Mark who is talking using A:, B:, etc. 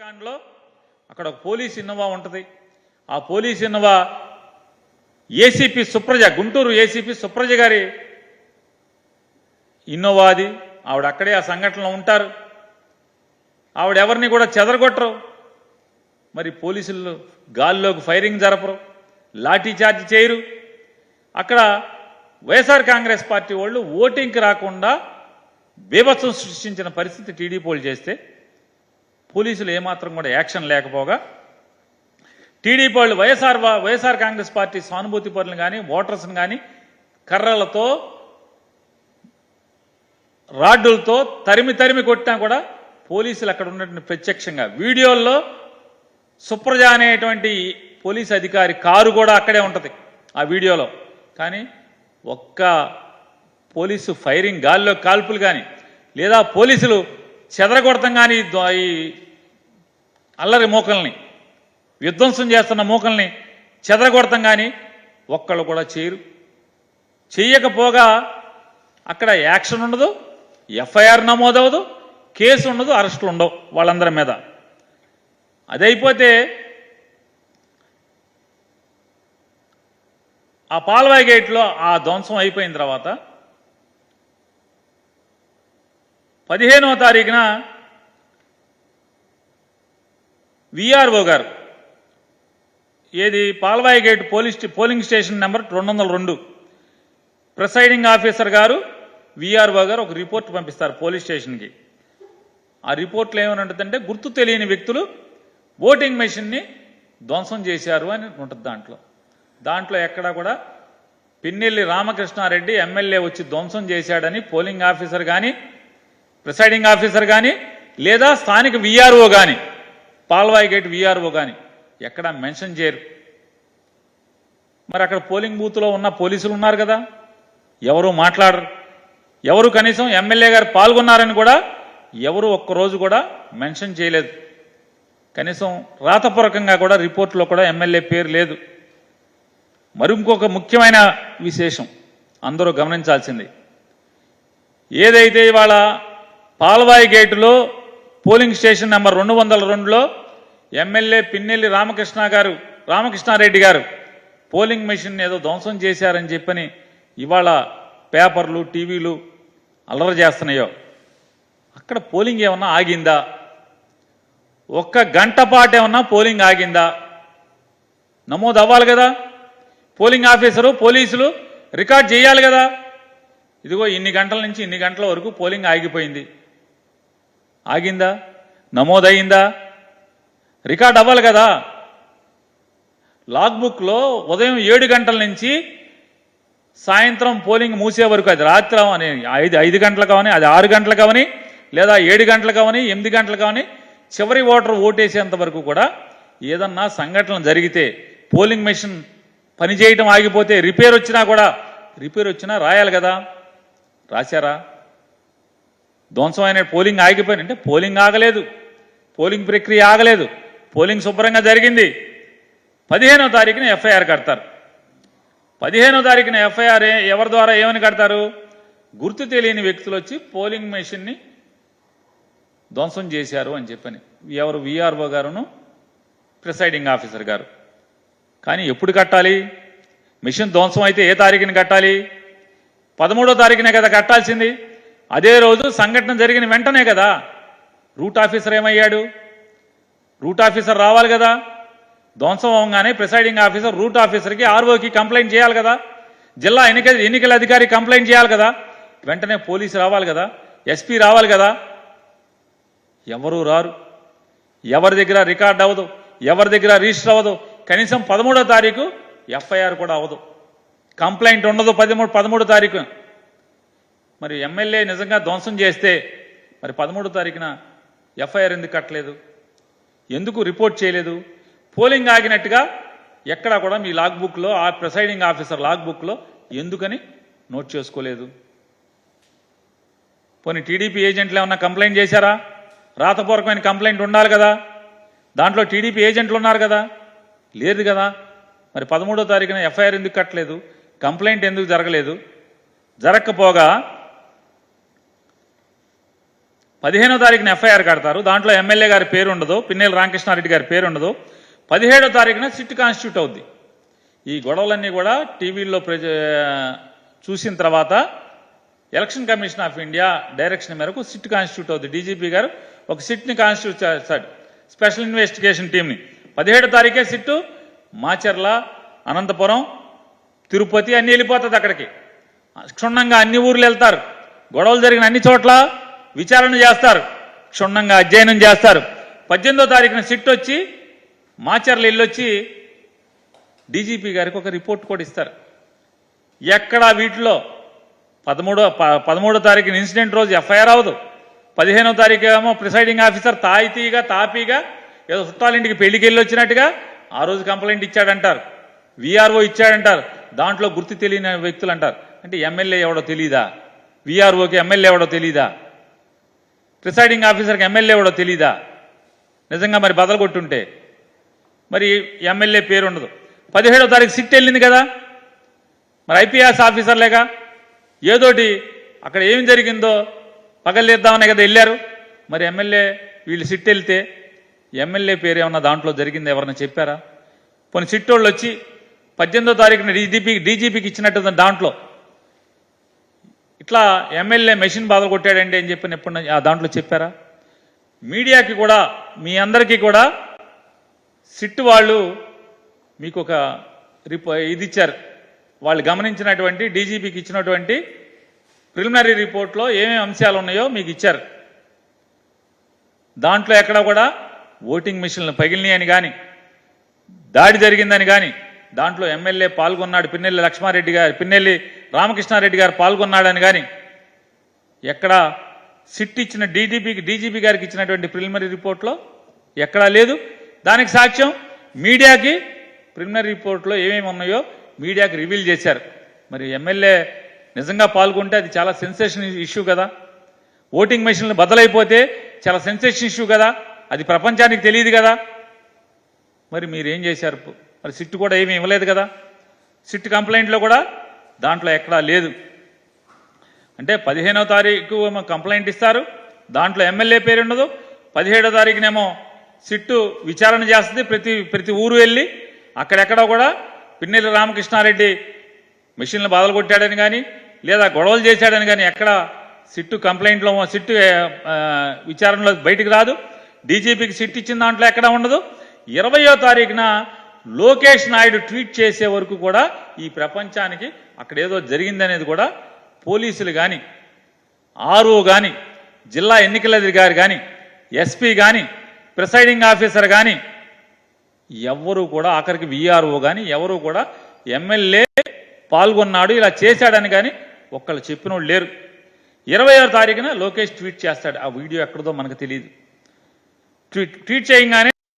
A: కాండ్లో అక్కడ ఒక police Innova ఉంటుంది. ఆ police Innova ACP Supraja, Guntur ACP Supraja గారి ఇన్నోవా అది. ఆవిడ అక్కడే ఆ సంఘటనలో ఉంటారు. ఆవిడ ఎవరిని కూడా చెదరగొట్టరు. మరి పోలీసులు గాల్లోకి ఫైరింగ్ జరపరు, లాఠీ చార్జ్ చేయరు. అక్కడ వైఎస్ఆర్ కాంగ్రెస్ పార్టీ వాళ్ళు ఓటింగ్కి రాకుండా బీభత్సం సృష్టించిన పరిస్థితి టీడీపీ వాళ్ళు చేస్తే పోలీసులు ఏమాత్రం కూడా యాక్షన్ లేకపోగా టీడీపీ వాళ్ళు వైఎస్ఆర్ కాంగ్రెస్ పార్టీ సానుభూతి పరులను కానీ ఓటర్స్ని కానీ కర్రలతో రాడ్డులతో తరిమి కొట్టినా కూడా పోలీసులు అక్కడ ఉన్నటువంటి ప్రత్యక్షంగా వీడియోల్లో సుప్రజ అనేటువంటి పోలీస్ అధికారి కారు కూడా అక్కడే ఉంటుంది ఆ వీడియోలో. కానీ ఒక్క పోలీసు ఫైరింగ్, గాల్లో కాల్పులు కానీ లేదా పోలీసులు చెదరగొడతాం కానీ ఈ అల్లరి మూకల్ని, విధ్వంసం చేస్తున్న మూకల్ని చెదరగొడతాం కానీ ఒక్కళ్ళు కూడా చేయరు. చెయ్యకపోగా అక్కడ యాక్షన్ ఉండదు, ఎఫ్ఐఆర్ నమోదవదు, కేసు ఉండదు, అరెస్టులు ఉండవు వాళ్ళందరి మీద. అదైపోతే ఆ పాల్వాయి గేట్లో ఆ ధ్వంసం అయిపోయిన తర్వాత 15వ తారీఖున విఆర్ఓ గారు, ఏది Palvai gate polling station number 202 presiding officer గారు విఆర్ఓ గారు ఒక రిపోర్ట్ పంపిస్తారు పోలీస్ స్టేషన్కి. ఆ రిపోర్ట్లో ఏమని ఉంటుందంటే గుర్తు తెలియని వ్యక్తులు ఓటింగ్ మెషిన్ని ధ్వంసం చేశారు అని ఉంటుంది. దాంట్లో ఎక్కడా కూడా పిన్నెల్లి రామకృష్ణారెడ్డి ఎమ్మెల్యే వచ్చి ధ్వంసం చేశాడని పోలింగ్ ఆఫీసర్ కానీ ప్రిసైడింగ్ ఆఫీసర్ కానీ లేదా స్థానిక విఆర్ఓ కానీ పాల్వాయి గేట్ విఆర్ఓ కానీ ఎక్కడా మెన్షన్ చేయరు. మరి అక్కడ పోలింగ్ బూత్లో ఉన్న పోలీసులు ఉన్నారు కదా, ఎవరు మాట్లాడరు. ఎవరు కనీసం ఎమ్మెల్యే గారు పాల్గొన్నారని కూడా ఎవరు ఒక్కరోజు కూడా మెన్షన్ చేయలేదు. కనీసం రాతపూర్వకంగా కూడా రిపోర్ట్లో కూడా ఎమ్మెల్యే పేరు లేదు. మరి ఇంకొక ముఖ్యమైన విశేషం అందరూ గమనించాల్సింది, ఏదైతే ఇవాళ పాల్వాయి గేటులో పోలింగ్ స్టేషన్ నెంబర్ 202లో ఎమ్మెల్యే పిన్నెల్లి రామకృష్ణారెడ్డి గారు పోలింగ్ మెషిన్ ఏదో ధ్వంసం చేశారని చెప్పని ఇవాళ పేపర్లు టీవీలు అల్లరి చేస్తున్నాయో, అక్కడ పోలింగ్ ఏమన్నా ఆగిందా? ఒక్క గంట పాటు ఏమన్నా పోలింగ్ ఆగిందా? నమోదు అవ్వాలి కదా, పోలింగ్ ఆఫీసరు పోలీసులు రికార్డ్ చేయాలి కదా. ఇదిగో ఇన్ని గంటల నుంచి ఇన్ని గంటల వరకు పోలింగ్ ఆగిపోయింది. ఆగిందా? నమోదయ్యిందా? రికార్డ్ అవ్వాలి కదా. లాగ్బుక్లో ఉదయం 7 గంటల నుంచి సాయంత్రం పోలింగ్ మూసే వరకు, అది రాత్రి అవని 5 గంటలకు అవని, అది 6 గంటలకు అవని, లేదా 7 గంటలకు అవని, 8 గంటలకు అవని, చివరి ఓటర్ ఓటేసేంత వరకు కూడా ఏదన్నా సంఘటన జరిగితే పోలింగ్ మెషిన్ పనిచేయటం ఆగిపోతే రిపేర్ వచ్చినా రాయాలి కదా. రాశారా? ధ్వంసమైన పోలింగ్ ఆగిపోయినంటే పోలింగ్ ఆగలేదు, పోలింగ్ ప్రక్రియ ఆగలేదు, పోలింగ్ శుభ్రంగా జరిగింది. 15వ తారీఖున ఎఫ్ఐఆర్ కడతారు. 15వ తారీఖున ఎఫ్ఐఆర్ ఎవరి ద్వారా ఏమని కడతారు? గుర్తు తెలియని వ్యక్తులు వచ్చి పోలింగ్ మెషిన్ని ధ్వంసం చేశారు అని చెప్పని. ఎవరు? విఆర్ఓ గారును ప్రిసైడింగ్ ఆఫీసర్ గారు. కానీ ఎప్పుడు కట్టాలి? మిషన్ ధ్వంసం అయితే ఏ తారీఖున కట్టాలి? 13వ తారీఖునే కదా కట్టాల్సింది. అదే రోజు సంఘటన జరిగిన వెంటనే కదా. రూట్ ఆఫీసర్ ఏమయ్యాడు? రూట్ ఆఫీసర్ రావాలి కదా. ధ్వంసం అవగానే ప్రిసైడింగ్ ఆఫీసర్ రూట్ ఆఫీసర్కి ఆర్ఓకి కంప్లైంట్ చేయాలి కదా. జిల్లా ఎన్నికల అధికారి కంప్లైంట్ చేయాలి కదా. వెంటనే పోలీసు రావాలి కదా, ఎస్పీ రావాలి కదా. ఎవరు రారు. ఎవరి దగ్గర రికార్డ్ అవ్వదు, ఎవరి దగ్గర రిజిస్టర్ అవ్వదు. కనీసం 13వ తారీఖు ఎఫ్ఐఆర్ కూడా అవ్వదు, కంప్లైంట్ ఉండదు 13వ తారీఖు. మరి ఎమ్మెల్యే నిజంగా ధ్వంసం చేస్తే మరి 13వ తారీఖున ఎఫ్ఐఆర్ ఎందుకు కట్టలేదు? ఎందుకు రిపోర్ట్ చేయలేదు? పోలింగ్ ఆగినట్టుగా ఎక్కడా కూడా మీ లాగ్బుక్లో, ఆ ప్రిసైడింగ్ ఆఫీసర్ లాగ్బుక్లో ఎందుకని నోట్ చేసుకోలేదు? పోనీ టీడీపీ ఏజెంట్లు ఏమన్నా కంప్లైంట్ చేశారా? రాతపూర్వకమైన కంప్లైంట్ ఉండాలి కదా. దాంట్లో టీడీపీ ఏజెంట్లు ఉన్నారు కదా, లేదు కదా. మరి 13వ తారీఖున ఎఫ్ఐఆర్ ఎందుకు కట్టలేదు? కంప్లైంట్ ఎందుకు జరగలేదు? జరగకపోగా 15వ తారీఖున ఎఫ్ఐఆర్ కడతారు. దాంట్లో ఎమ్మెల్యే గారి పేరు ఉండదు, పిన్నెల్లి రామకృష్ణారెడ్డి గారి పేరు ఉండదు. 17వ తారీఖున సిట్ కాన్స్టిట్యూట్ అవుద్ది. ఈ గొడవలన్నీ కూడా టీవీల్లో చూసిన తర్వాత election commission of India direction మేరకు సిట్ కాన్స్టిట్యూట్ అవుద్ది. డీజీపీ గారు ఒక సిట్ని కాన్స్టిట్యూట్ చేస్తాడు, స్పెషల్ ఇన్వెస్టిగేషన్ టీంని. 17వ తారీఖే సిట్టు మాచర్ల, అనంతపురం, తిరుపతి అన్ని వెళ్ళిపోతుంది. అక్కడికి క్షుణ్ణంగా అన్ని ఊర్లు వెళ్తారు, గొడవలు జరిగిన అన్ని చోట్ల విచారణ చేస్తారు, క్షుణ్ణంగా అధ్యయనం చేస్తారు. 18వ తారీఖున సిట్ వచ్చి మాచర్ల వెళ్ళొచ్చి డీజీపీ గారికి ఒక రిపోర్ట్ కూడా ఇస్తారు. ఎక్కడా వీటిలో 13వ తారీఖున ఇన్సిడెంట్ రోజు ఎఫ్ఐఆర్ అవ్వదు. 15వ తారీఖు ఏమో ప్రిసైడింగ్ ఆఫీసర్ తాపీగా ఏదో చుట్టాలింటికి పెళ్లికి వెళ్ళి వచ్చినట్టుగా ఆ రోజు కంప్లైంట్ ఇచ్చాడంటారు, విఆర్ఓ ఇచ్చాడంటారు. దాంట్లో గుర్తు తెలియని వ్యక్తులు అంటారు. అంటే ఎమ్మెల్యే ఎవడో తెలీదా? విఆర్ఓకి ఎమ్మెల్యే ఎవడో తెలీదా? ప్రిసైడింగ్ ఆఫీసర్కి ఎమ్మెల్యే ఎవడో తెలీదా? నిజంగా మరి బదలు కొట్టుంటే మరి ఎమ్మెల్యే పేరు ఉండదు. 17వ తారీఖు సిట్ వెళ్ళింది కదా, మరి ఐపీఎస్ ఆఫీసర్లేగా ఏదోటి అక్కడ ఏం జరిగిందో పగలేద్దామనే కదా వెళ్ళారు. మరి ఎమ్మెల్యే వీళ్ళు సిట్ వెళ్తే ఎమ్మెల్యే పేరు ఏమన్నా దాంట్లో జరిగింది ఎవరన్నా చెప్పారా? కొన్ని సిట్టోళ్ళు వచ్చి 18వ తారీఖున డీజీపీకి ఇచ్చినట్టు దాంట్లో ఇట్లా ఎమ్మెల్యే మెషిన్ బాధలు కొట్టాడండి అని చెప్పి ఎప్పుడు దాంట్లో చెప్పారా? మీడియాకి కూడా మీ అందరికీ కూడా సిట్ వాళ్ళు మీకు ఒక ఇది ఇచ్చారు. వాళ్ళు గమనించినటువంటి డీజీపీకి ఇచ్చినటువంటి ప్రిలిమినరీ రిపోర్ట్లో ఏమేమి అంశాలు ఉన్నాయో మీకు ఇచ్చారు. దాంట్లో ఎక్కడ కూడా ఓటింగ్ మిషన్లు పగిలినాయి అని కానీ, దాడి జరిగిందని కానీ, దాంట్లో ఎమ్మెల్యే పాల్గొన్నాడు, పిన్నెల్లి రామకృష్ణారెడ్డి గారు పాల్గొన్నాడని కానీ ఎక్కడ సిట్ ఇచ్చిన డీజీపీ గారికి ఇచ్చినటువంటి ప్రిలిమినరీ రిపోర్ట్లో ఎక్కడా లేదు. దానికి సాక్ష్యం మీడియాకి ప్రిలిమినరీ రిపోర్ట్లో ఏమేమి ఉన్నాయో మీడియాకి రివీల్ చేశారు. మరి ఎమ్మెల్యే నిజంగా పాల్గొంటే అది చాలా సెన్సేషన్ ఇష్యూ కదా. ఓటింగ్ మెషిన్లు బదలైపోతే చాలా సెన్సేషన్ ఇష్యూ కదా, అది ప్రపంచానికి తెలియదు కదా. మరి మీరేం చేశారు? మరి సిట్ కూడా ఏమీ ఇవ్వలేదు కదా. సిట్ కంప్లైంట్లో కూడా దాంట్లో ఎక్కడా లేదు. అంటే 15వ తారీఖు కంప్లైంట్ ఇస్తారు, దాంట్లో ఎమ్మెల్యే పేరు ఉండదు. 17వ తారీఖునేమో సిట్టు విచారణ చేస్తుంది, ప్రతి ఊరు వెళ్ళి అక్కడెక్కడ కూడా పిన్నెల్లి రామకృష్ణారెడ్డి మెషిన్లు బాధలు కొట్టాడని కానీ లేదా గొడవలు చేశాడని కానీ ఎక్కడ సిట్టు కంప్లైంట్లో సిట్టు విచారణలో బయటికి రాదు. డీజీపీకి సిట్ ఇచ్చిన దాంట్లో ఎక్కడ ఉండదు. 20వ తారీఖున లోకేష్ నాయుడు ట్వీట్ చేసే వరకు కూడా ఈ ప్రపంచానికి అక్కడ ఏదో జరిగిందనేది కూడా పోలీసులు కానీ, ఆర్ఓ కానీ, జిల్లా ఎన్నికల అధికారి కానీ, ఎస్పీ కానీ, ప్రిసైడింగ్ ఆఫీసర్ కానీ ఎవరు కూడా, ఆఖరికి విఆర్ఓ కానీ ఎవరు కూడా ఎమ్మెల్యే పాల్గొన్నాడు ఇలా చేశాడని కానీ ఒక్కళ్ళు చెప్పినోళ్ళు లేరు. 20వ తారీఖున లోకేష్ ట్వీట్ చేస్తాడు. ఆ వీడియో ఎక్కడదో మనకు తెలియదు. ట్వీట్ చేయగానే